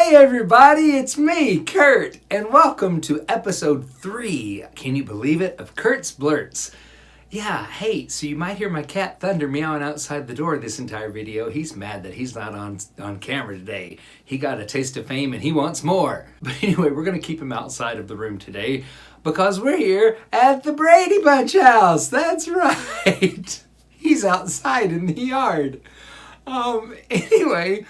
Hey everybody, it's me, Kurt, and welcome to episode 3, can you believe it, of Kurt's Blurts. Yeah, hey, so you might hear my cat Thunder meowing outside the door this entire video. He's mad that he's not on camera today. He got a taste of fame and he wants more. But anyway, we're going to keep him outside of the room today because we're here at the Brady Bunch house. That's right. He's outside in the yard. Anyway,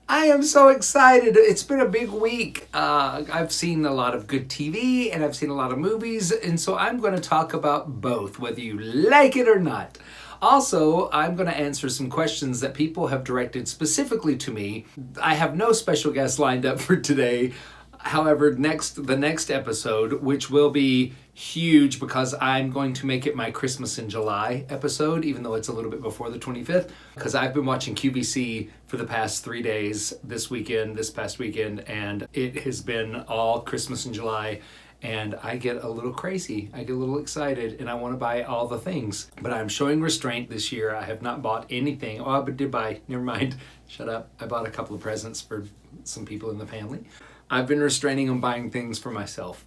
I am so excited. It's been a big week. I've seen a lot of good TV and I've seen a lot of movies, and so I'm going to talk about both, whether you like it or not. Also, I'm going to answer some questions that people have directed specifically to me. I have no special guest lined up for today. However, the next episode, which will be huge because I'm going to make it my Christmas in July episode, even though it's a little bit before the 25th, because I've been watching QVC for the past 3 days this past weekend, and it has been all Christmas in July, and I get a little crazy. I get a little excited, and I want to buy all the things. But I'm showing restraint this year. I have not bought anything. Oh, I did buy. Never mind. Shut up. I bought a couple of presents for some people in the family. I've been restraining on buying things for myself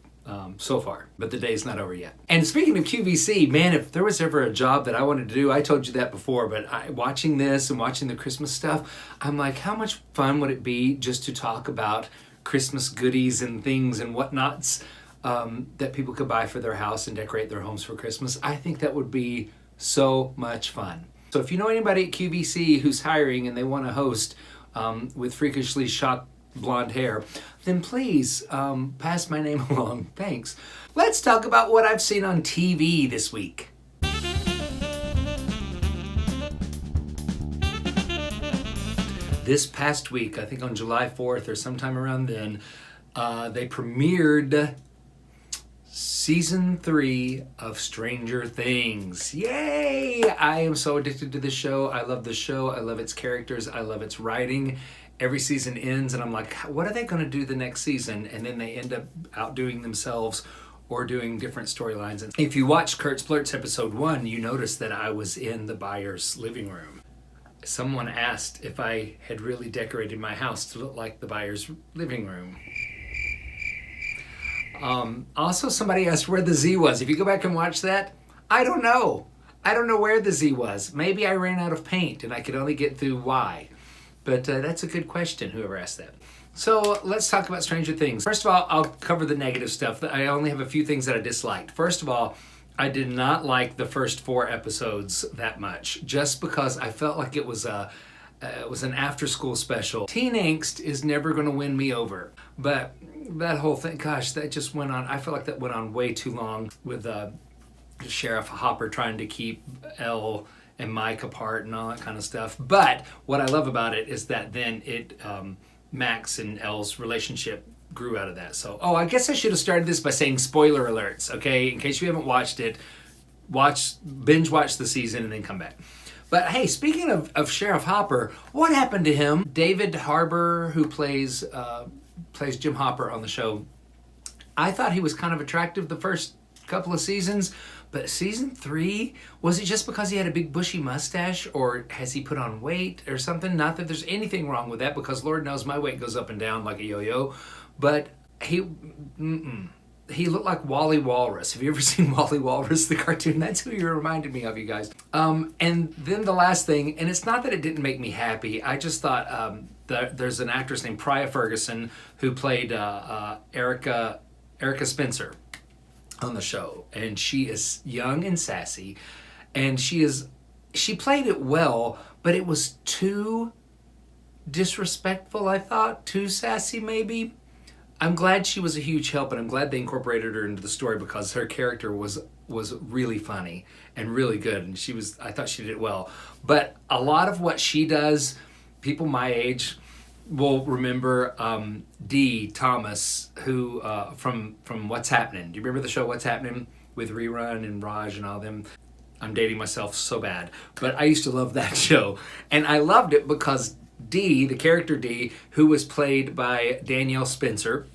so far, but the day's not over yet. And speaking of QVC, man, if there was ever a job that I wanted to do, I told you that before, but watching this and watching the Christmas stuff, I'm like, how much fun would it be just to talk about Christmas goodies and things and whatnots that people could buy for their house and decorate their homes for Christmas? I think that would be so much fun. So if you know anybody at QVC who's hiring and they want to host with freakishly shocked blonde hair, then please pass my name along. Thanks. Let's talk about what I've seen on TV this week. This past week, I think on July 4th or sometime around then, they premiered Season 3 of Stranger Things. Yay! I am so addicted to this show. I love the show. I love its characters. I love its writing. Every season ends and I'm like, what are they going to do the next season? And then they end up outdoing themselves or doing different storylines. And if you watch Kurt's Blurts episode 1, you notice that I was in the buyer's living room. Someone asked if I had really decorated my house to look like the buyer's living room. Also, somebody asked where the Z was. If you go back and watch that, I don't know. I don't know where the Z was. Maybe I ran out of paint and I could only get through Y. But that's a good question, whoever asked that. So let's talk about Stranger Things. First of all, I'll cover the negative stuff. I only have a few things that I disliked. First of all, I did not like the first 4 episodes that much, just because I felt like it was an after-school special. Teen angst is never going to win me over. But that whole thing, gosh, that just went on. I feel like that went on way too long with Sheriff Hopper trying to keep Elle and Mike apart and all that kind of stuff. But what I love about it is that then Max and Elle's relationship grew out of that. So, I guess I should have started this by saying spoiler alerts, okay? In case you haven't watched it, binge watch the season and then come back. But hey, speaking of Sheriff Hopper, what happened to him? David Harbour, who plays Jim Hopper on the show, I thought he was kind of attractive the first couple of seasons. But season 3, was it just because he had a big bushy mustache, or has he put on weight or something? Not that there's anything wrong with that, because Lord knows my weight goes up and down like a yo-yo. But he looked like Wally Walrus. Have you ever seen Wally Walrus, the cartoon? That's who you reminded me of, you guys. And then the last thing, and it's not that it didn't make me happy. I just thought there's an actress named Priya Ferguson who played Erica Spencer on the show, and she is young and sassy, and she played it well, but it was too disrespectful, I thought, too sassy maybe. I'm glad she was a huge help, and I'm glad they incorporated her into the story because her character was really funny and really good, and I thought she did it well. But a lot of what she does, people my age will remember Dee Thomas, who from What's Happening. Do you remember the show What's Happening with Rerun and Raj and all them? I'm dating myself so bad, but I used to love that show, and I loved it because Dee, the character Dee, who was played by Danielle Spencer,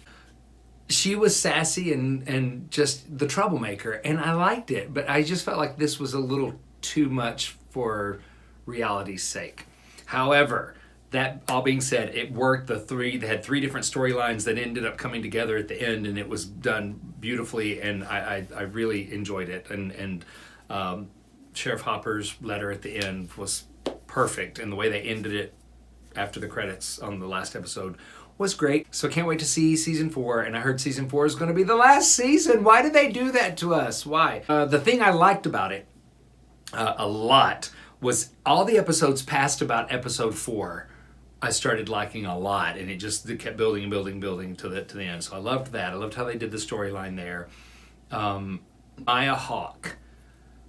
she was sassy and just the troublemaker, and I liked it, but I just felt like this was a little too much for reality's sake. However, that all being said, it worked. They had 3 different storylines that ended up coming together at the end, and it was done beautifully, and I really enjoyed it. And Sheriff Hopper's letter at the end was perfect, and the way they ended it after the credits on the last episode was great. So I can't wait to see season 4, and I heard season 4 is going to be the last season. Why did they do that to us? Why? The thing I liked about it a lot was all the episodes past about episode 4 I started liking a lot, and it kept building and building to the end. So I loved that. I loved how they did the storyline there. Maya Hawke,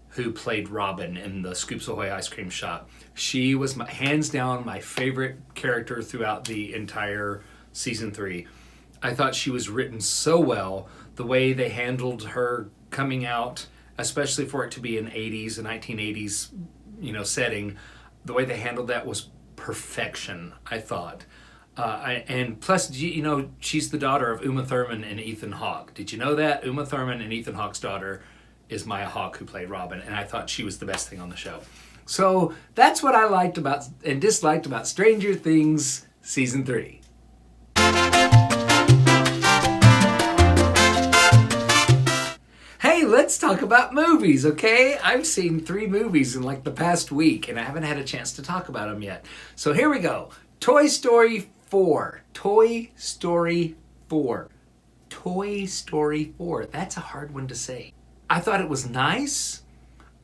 who played Robin in the Scoops Ahoy ice cream shop, she was hands down my favorite character throughout the entire season 3. I thought she was written so well. The way they handled her coming out, especially for it to be an 1980s, setting, the way they handled that was perfection, I thought. And plus, she's the daughter of Uma Thurman and Ethan Hawke. Did you know that? Uma Thurman and Ethan Hawke's daughter is Maya Hawke, who played Robin, and I thought she was the best thing on the show. So that's what I liked about and disliked about Stranger Things Season 3. Hey, let's talk about movies, okay? I've seen 3 movies in like the past week, and I haven't had a chance to talk about them yet. So here we go. Toy Story 4. Toy Story 4. Toy Story 4. That's a hard one to say. I thought it was nice.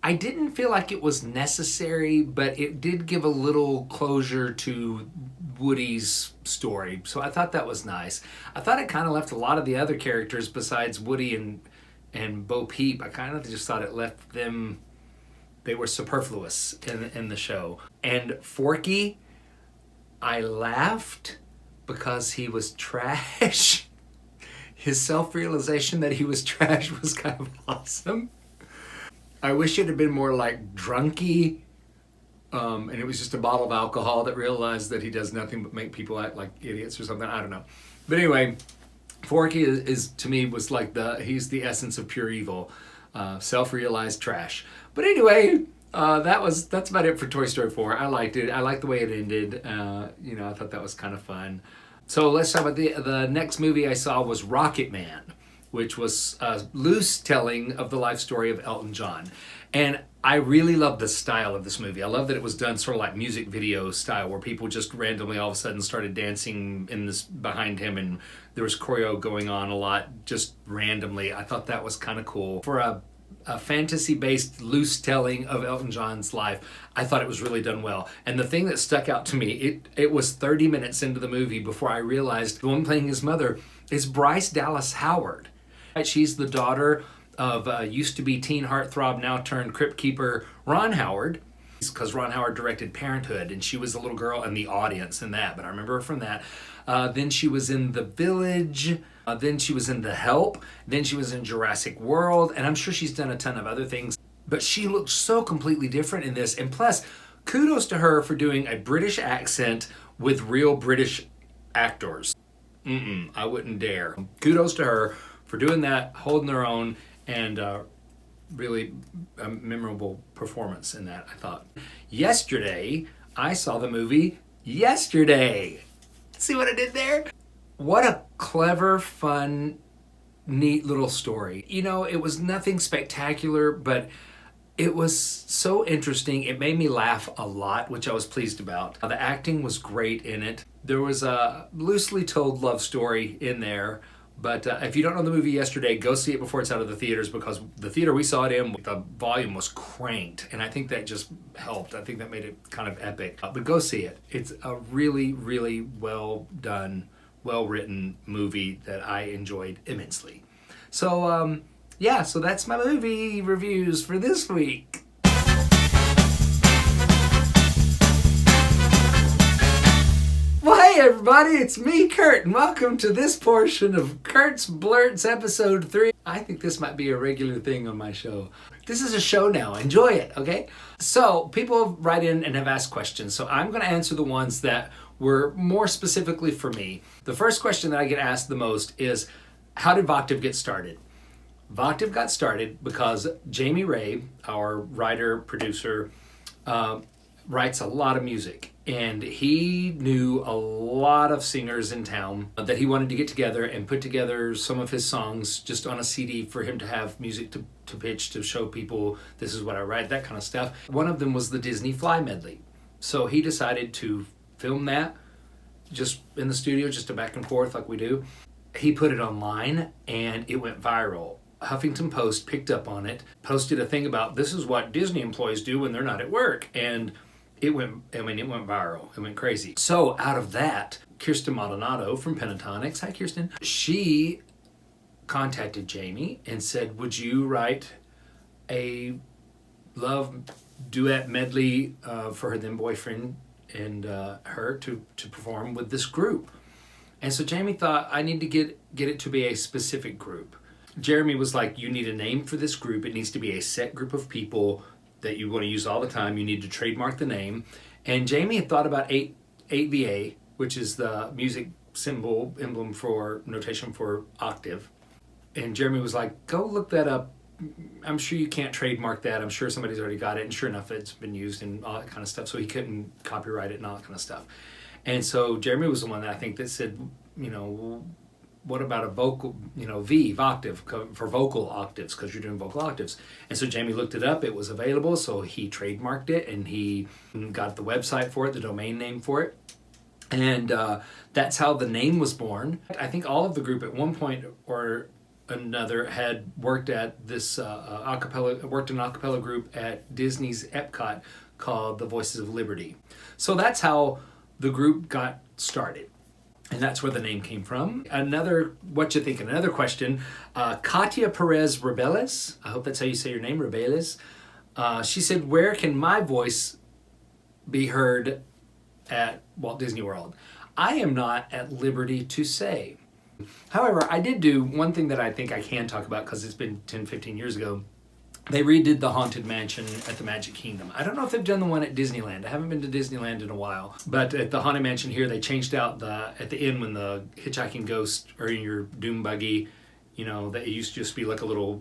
I didn't feel like it was necessary, but it did give a little closure to Woody's story. So I thought that was nice. I thought it kind of left a lot of the other characters besides Woody and Bo Peep. I kind of just thought it left them, they were superfluous in the show. And Forky, I laughed because he was trash. His self-realization that he was trash was kind of awesome. I wish it had been more like drunky, and it was just a bottle of alcohol that realized that he does nothing but make people act like idiots or something. I don't know. But anyway, Forky is to me was like he's the essence of pure evil, self-realized trash. But anyway, that's about it for Toy Story 4. I liked it. I liked the way it ended. I thought that was kind of fun. So let's talk about the next movie I saw was Rocket Man, which was a loose telling of the life story of Elton John. And I really love the style of this movie. I love that it was done sort of like music video style, where people just randomly all of a sudden started dancing in this behind him, and there was choreo going on a lot just randomly. I thought that was kind of cool. For a fantasy-based loose telling of Elton John's life, I thought it was really done well. And the thing that stuck out to me, it was 30 minutes into the movie before I realized the one playing his mother is Bryce Dallas Howard. She's the daughter of used to be teen heartthrob, now turned crypt keeper Ron Howard, because Ron Howard directed Parenthood, and she was the little girl in the audience in that, but I remember her from that. Then she was in The Village, then she was in The Help, then she was in Jurassic World, and I'm sure she's done a ton of other things, but she looked so completely different in this. And plus, kudos to her for doing a British accent with real British actors. I wouldn't dare. Kudos to her for doing that, holding their own, and really a memorable performance in that, I thought. Yesterday, I saw the movie Yesterday. See what I did there? What a clever, fun, neat little story. It was nothing spectacular, but it was so interesting. It made me laugh a lot, which I was pleased about. The acting was great in it. There was a loosely told love story in there. But if you don't know the movie Yesterday, go see it before it's out of the theaters, because the theater we saw it in, the volume was cranked, and I think that just helped. I think that made it kind of epic. But go see it. It's a really, really well done, well written movie that I enjoyed immensely. So so that's my movie reviews for this week. Hey everybody, it's me, Kurt, and welcome to this portion of Kurt's Blurts episode 3. I think this might be a regular thing on my show. This is a show now. Enjoy it, okay? So people write in and have asked questions, so I'm going to answer the ones that were more specifically for me. The first question that I get asked the most is, how did Voctave get started? Voctave got started because Jamie Ray, our writer, producer, writes a lot of music. And he knew a lot of singers in town that he wanted to get together and put together some of his songs just on a CD for him to have music to pitch, to show people this is what I write, that kind of stuff. One of them was the Disney Fly medley. So he decided to film that just in the studio, just a back and forth like we do. He put it online and it went viral. Huffington Post picked up on it, posted a thing about this is what Disney employees do when they're not at work. And it went viral. It went crazy. So out of that, Kirsten Maldonado from Pentatonics, hi Kirsten, she contacted Jamie and said, would you write a love duet medley for her then boyfriend and her to perform with this group? And so Jamie thought, I need to get it to be a specific group. Jeremy was like, you need a name for this group. It needs to be a set group of people that you want to use all the time. You need to trademark the name. And Jamie had thought about 8VA, which is the music symbol emblem for notation for octave. And Jeremy was like, go look that up. I'm sure you can't trademark that. I'm sure somebody's already got it. And sure enough, it's been used and all that kind of stuff. So he couldn't copyright it and all that kind of stuff. And so Jeremy was the one that I think that said, what about a vocal, Voctave for vocal octaves, because you're doing vocal octaves. And so Jamie looked it up, it was available, so he trademarked it and he got the website for it, the domain name for it. And that's how the name was born. I think all of the group at one point or another had worked at this worked in an a cappella group at Disney's Epcot called the Voices of Liberty. So that's how the group got started. And that's where the name came from. Another question, Katia Perez Rebeles, I hope that's how you say your name, Rebeles. She said, where can my voice be heard at Walt Disney World? I am not at liberty to say. However, I did do one thing that I think I can talk about because it's been 10, 15 years ago. They redid the Haunted Mansion at the Magic Kingdom. I don't know if they've done the one at Disneyland. I haven't been to Disneyland in a while. But at the Haunted Mansion here, they changed out at the end when the hitchhiking ghost or in your doom buggy, that it used to just be like a little,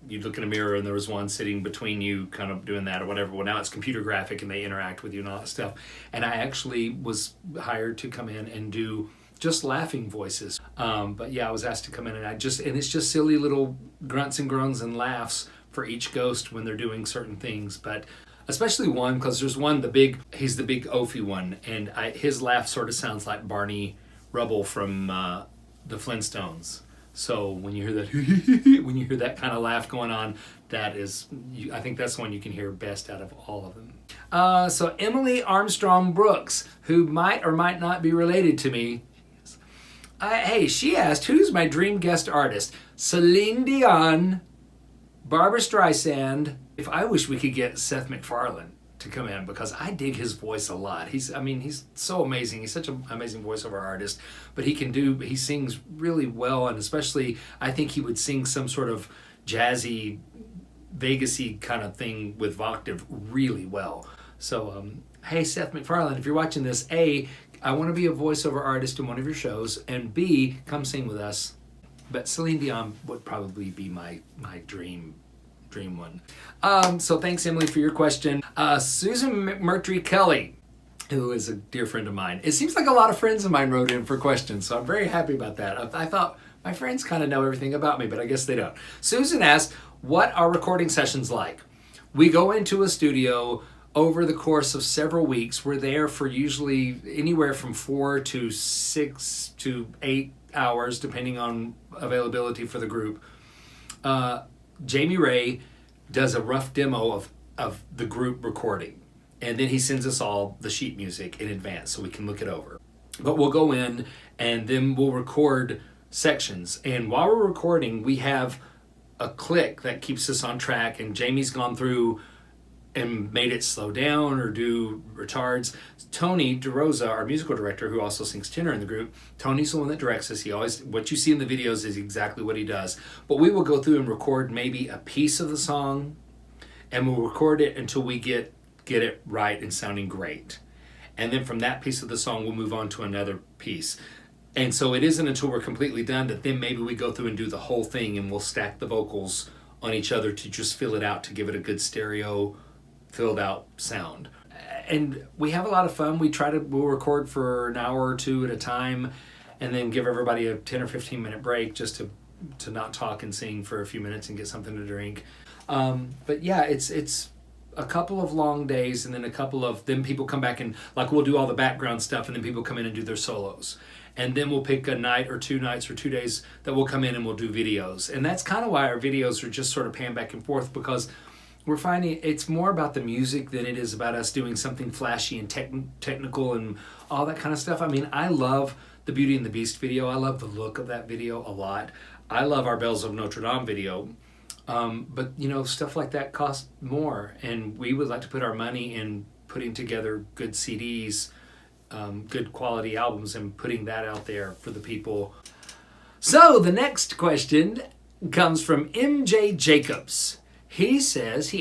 you'd look in a mirror and there was one sitting between you kind of doing that or whatever. Well, now it's computer graphic and they interact with you and all that stuff. And I actually was hired to come in and do just laughing voices. But yeah, I was asked to come in and it's just silly little grunts and groans and laughs for each ghost when they're doing certain things, but especially one, because there's one, he's the big Ophi one, and his laugh sort of sounds like Barney Rubble from the Flintstones. So when you hear that, when you hear that kind of laugh going on, I think that's the one you can hear best out of all of them. So Emily Armstrong Brooks, who might or might not be related to me, she asked, who's my dream guest artist? Celine Dion, Barbra Streisand. If I wish we could get Seth MacFarlane to come in, because I dig his voice a lot. He's so amazing. He's such an amazing voiceover artist, but he sings really well, and especially I think he would sing some sort of jazzy, Vegas-y kind of thing with Voctave really well. So, hey Seth MacFarlane, if you're watching this, A, I want to be a voiceover artist in one of your shows, and B, come sing with us. But Celine Dion would probably be my dream one. So thanks, Emily, for your question. Susan McMurtry Kelly, who is a dear friend of mine. It seems like a lot of friends of mine wrote in for questions, so I'm very happy about that. I thought my friends kind of know everything about me, but I guess they don't. Susan asked, what are recording sessions like? We go into a studio over the course of several weeks. We're there for usually anywhere from 4 to 6 to 8 hours, depending on availability for the group. Jamie Ray does a rough demo of the group recording, and then he sends us all the sheet music in advance so we can look it over. But we'll go in and then we'll record sections, and while we're recording we have a click that keeps us on track, and Jamie's gone through and made it slow down or do retards. Tony DeRosa, our musical director, who also sings tenor in the group, Tony's the one that directs us. What you see in the videos is exactly what he does. But we will go through and record maybe a piece of the song, and we'll record it until we get it right and sounding great. And then from that piece of the song, we'll move on to another piece. And so it isn't until we're completely done that then maybe we go through and do the whole thing, and we'll stack the vocals on each other to just fill it out, to give it a good stereo filled out sound. and we have a lot of fun. We'll record for an hour or two at a time, and then give everybody a 10 or 15 minute break just to not talk and sing for a few minutes and get something to drink. But yeah, it's a couple of long days, and then people come back and like we'll do all the background stuff, and then people come in and do their solos. And then we'll pick a night or 2 nights or 2 days that we'll come in and we'll do videos. And that's kind of why our videos are just sort of pan back and forth, because we're finding it's more about the music than it is about us doing something flashy and technical and all that kind of stuff. I mean, I love the Beauty and the Beast video. I love the look of that video a lot. I love our Bells of Notre Dame video. But, stuff like that costs more. And we would like to put our money in putting together good CDs, good quality albums, and putting that out there for the people. So the next question comes from MJ Jacobs. He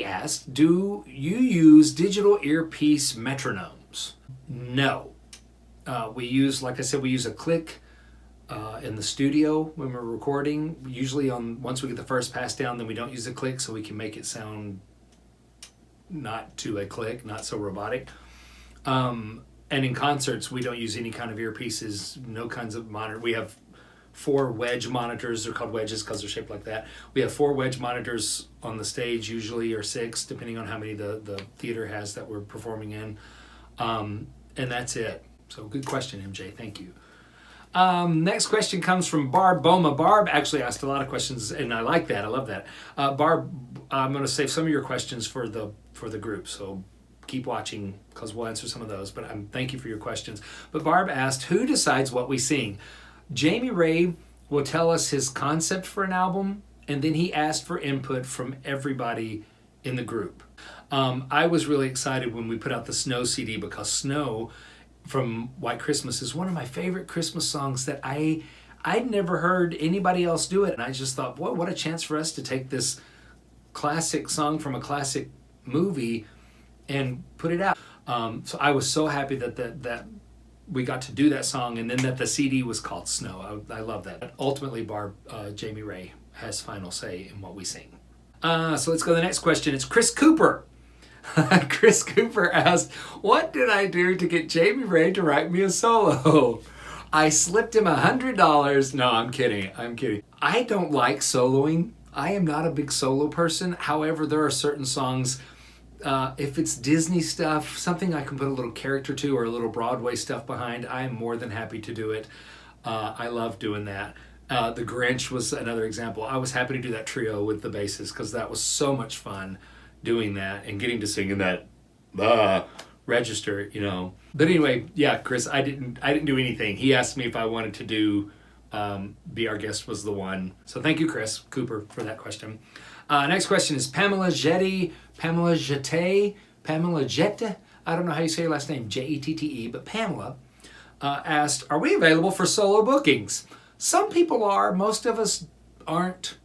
asked, do you use digital earpiece metronomes? No. We use a click in the studio when we're recording. Usually once we get the first pass down, then we don't use a click, so we can make it sound not to a click, not so robotic. And in concerts, we don't use any kind of earpieces, no kinds of monitor. We have 4 wedge monitors. They're called wedges because they're shaped like that. We have 4 wedge monitors on the stage usually, or 6, depending on how many the theater has that we're performing in. And that's it. So good question, MJ. Thank you. Next question comes from Barb Boma. Barb actually asked a lot of questions, and I like that. I love that. Barb, I'm going to save some of your questions for the group, so keep watching because we'll answer some of those. But thank you for your questions. But Barb asked, who decides what we sing? Jamie Ray will tell us his concept for an album, and then he asked for input from everybody in the group. I was really excited when we put out the Snow CD, because Snow from White Christmas is one of my favorite Christmas songs that I'd never heard anybody else do it. And I just thought, what a chance for us to take this classic song from a classic movie and put it out. So I was so happy that we got to do that song, and then that the CD was called Snow. I love that. But ultimately, Jamie Ray has final say in what we sing. So let's go to the next question. It's Chris Cooper. Chris Cooper asked, what did I do to get Jamie Ray to write me a solo? I slipped him $100. No, I'm kidding. I don't like soloing. I am not a big solo person. However, there are certain songs, if it's Disney stuff, something I can put a little character to or a little Broadway stuff behind, I am more than happy to do it. I love doing that. The Grinch was another example. I was happy to do that trio with the basses because that was so much fun doing that and getting to sing in that register, But anyway, yeah, Chris, I didn't do anything. He asked me if I wanted to do Be Our Guest was the one. So thank you, Chris Cooper, for that question. Next question is Pamela Jette. I don't know how you say your last name, Jette, but Pamela asked, are we available for solo bookings? Some people are, most of us aren't.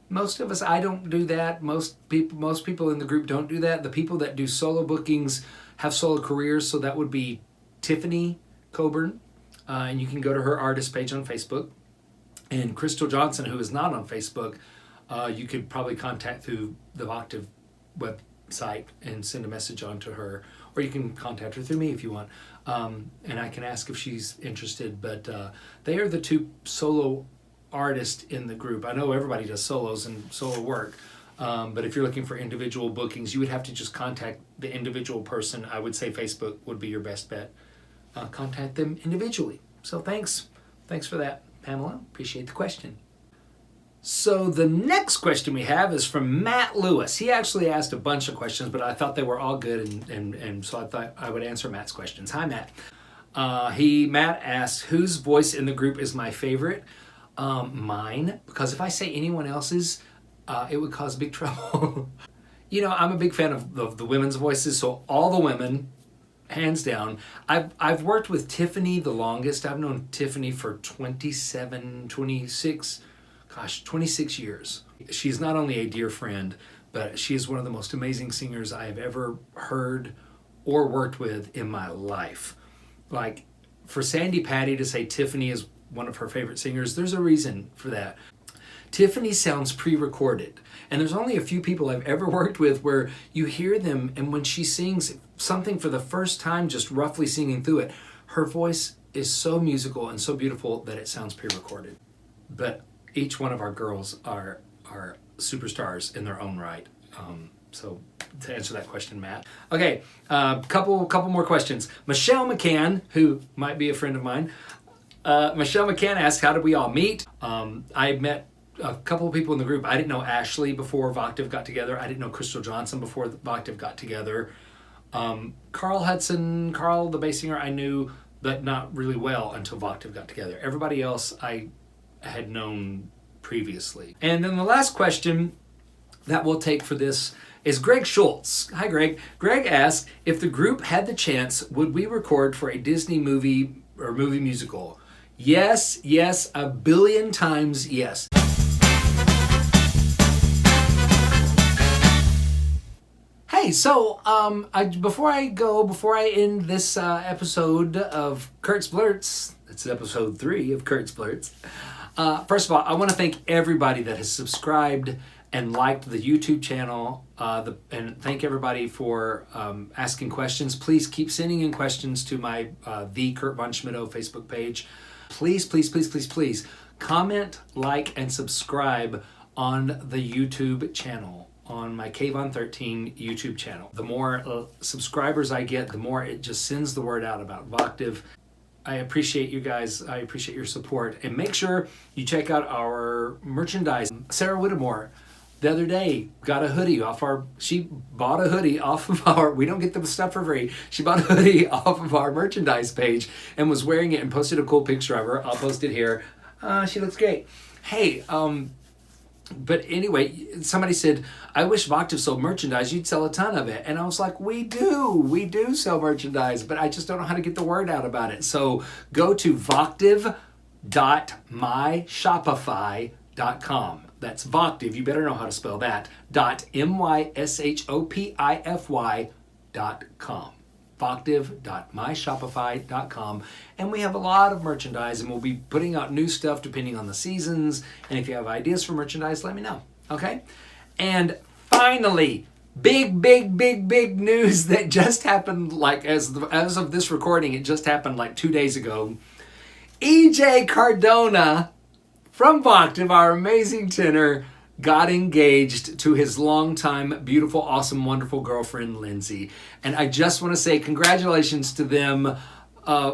Most of us, I don't do that. Most people in the group don't do that. The people that do solo bookings have solo careers, so that would be Tiffany Coburn, and you can go to her artist page on Facebook. And Crystal Johnson, who is not on Facebook, you could probably contact through the Voctave website and send a message on to her, or you can contact her through me if you want, and I can ask if she's interested. But they are the 2 solo artist in the group. I know everybody does solos and solo work, but if you're looking for individual bookings, you would have to just contact the individual person. I would say Facebook would be your best bet. Contact them individually. So thanks for that, Pamela. Appreciate the question. So the next question we have is from Matt Lewis. He actually asked a bunch of questions, but I thought they were all good, and so I thought I would answer Matt's questions. Hi, Matt. Matt asked, whose voice in the group is my favorite? Mine, because if I say anyone else's, it would cause big trouble. I'm a big fan of the women's voices, so all the women, hands down. I've worked with Tiffany the longest. I've known Tiffany for 26 years. She's not only a dear friend, but she is one of the most amazing singers I have ever heard or worked with in my life. Like, for Sandy Patty to say Tiffany is one of her favorite singers, there's a reason for that. Tiffany sounds pre-recorded. And there's only a few people I've ever worked with where you hear them, and when she sings something for the first time, just roughly singing through it, her voice is so musical and so beautiful that it sounds pre-recorded. But each one of our girls are superstars in their own right. So to answer that question, Matt. Okay, couple more questions. Michelle McCann, who might be a friend of mine, Michelle McCann asked, how did we all meet? I met a couple of people in the group. I didn't know Ashley before Voctave got together. I didn't know Crystal Johnson before Voctave got together. Carl Hudson, Carl the bass singer, I knew, but not really well until Voctave got together. Everybody else I had known previously. And then the last question that we'll take for this is Greg Schultz. Hi, Greg. Greg asked, if the group had the chance, would we record for a Disney movie or movie musical? Yes, yes, a billion times yes. Hey, so before I end this episode of Kurt's Blurts, it's episode 3 of Kurt's Blurts. First of all, I want to thank everybody that has subscribed and liked the YouTube channel, and thank everybody for asking questions. Please keep sending in questions to my The Kurt Von Schmittou Facebook page. Please, please, please, please, please comment, like, and subscribe on the YouTube channel, on my K-Von13 YouTube channel. The more subscribers I get, the more it just sends the word out about Voctave. I appreciate you guys. I appreciate your support. And make sure you check out our merchandise. Sarah Whittemore, the other day, got a hoodie she bought a hoodie off of our, we don't get the stuff for free. She bought a hoodie off of our merchandise page and was wearing it and posted a cool picture of her. I'll post it here. She looks great. Hey, but anyway, somebody said, I wish Voctave sold merchandise, you'd sell a ton of it. And I was like, we do sell merchandise, but I just don't know how to get the word out about it. So go to voctave.myshopify.com. That's Voctave, you better know how to spell that, .myshopify.com. Voctave.myshopify.com. And we have a lot of merchandise, and we'll be putting out new stuff depending on the seasons. And if you have ideas for merchandise, let me know, okay? And finally, big news that just happened, like as of this recording, it just happened like 2 days ago. EJ Cardona from Voctave, our amazing tenor, got engaged to his longtime, beautiful, awesome, wonderful girlfriend, Lindsay. And I just want to say congratulations to them.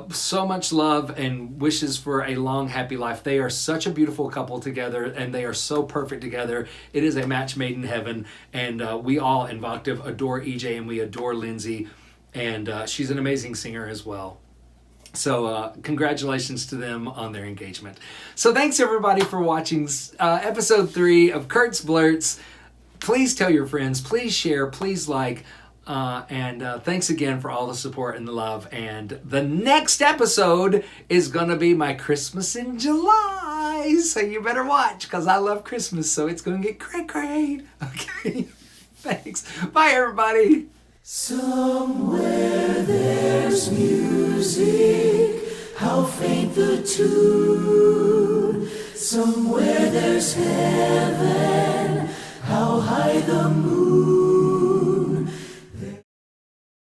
So much love and wishes for a long, happy life. They are such a beautiful couple together, and they are so perfect together. It is a match made in heaven. And we all in Voctave adore EJ, and we adore Lindsay. And she's an amazing singer as well. So congratulations to them on their engagement. So thanks everybody for watching episode 3 of Kurt's Blurts. Please tell your friends, please share, please like, and thanks again for all the support and the love. And the next episode is gonna be my Christmas in July, so you better watch because I love Christmas, so it's gonna get cray. Okay, thanks. Bye everybody. Somewhere there's music, how faint the tune. Somewhere there's heaven, how high the moon.